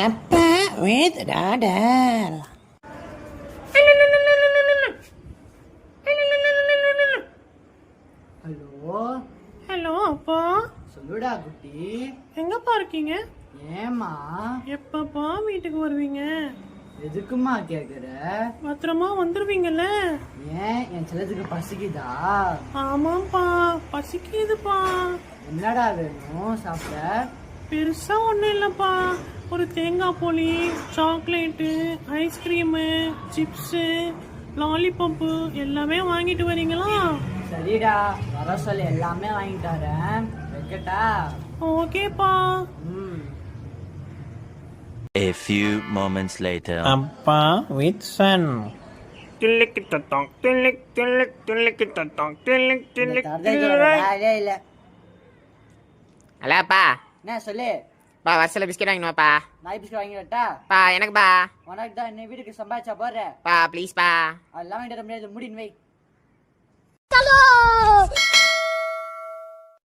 அப்பா with daughter. Hello hello அப்பா, சொல்லுடா குட்டி. எங்கப்பா இருக்கீங்க? ஏமா எப்பப்பா வீட்டுக்கு வருவீங்க? எதுக்குமா கேக்குற? பத்திரமா வந்துருவீங்கல்ல? ஏன் என் செல்லத்துக்கு பசிக்குதா? ஆமாப்பா, பசிக்குதுப்பா. என்னடா வேணும் சாப்பிட? பெருசா ஒண்ணும் இல்லப்பா, ஒரு தேங்காய் போலி, சாக்லேட்டு, ஐஸ்கிரீமு, சிப்ஸு, லாலிபப்பு எல்லாமே வாங்கிட்டு வரீங்களா? சரிடா, வர சொல்லி எல்லாமே வாங்கி தரேன். வைக்கட்டா? ஓகேப்பா. ம். A few moments later. அப்பா with son. தில்லிக்கு தத்தாங் தில்லிக் தில்லிக் தில்லிக்கு தத்தாங் தில்லிக் இந்த தில்லிக் தரதேஜோட வேலையே இல்ல. ஹலோப்பா. என்ன சொல்லு? பா வருஷத்தில் பிஸ்கெட் வாங்கினுவாப்பா. நாய் பிஸ்கட் வாங்கி வரட்டா? பா எனக்குப்பா. உனக்கு தான் என்ன வீட்டுக்கு சம்பாதிச்சா போடுற. பா ப்ளீஸ்ப்பா. அதெல்லாம் வாங்கிட்டு வர முடியாது, முடின்னு வை.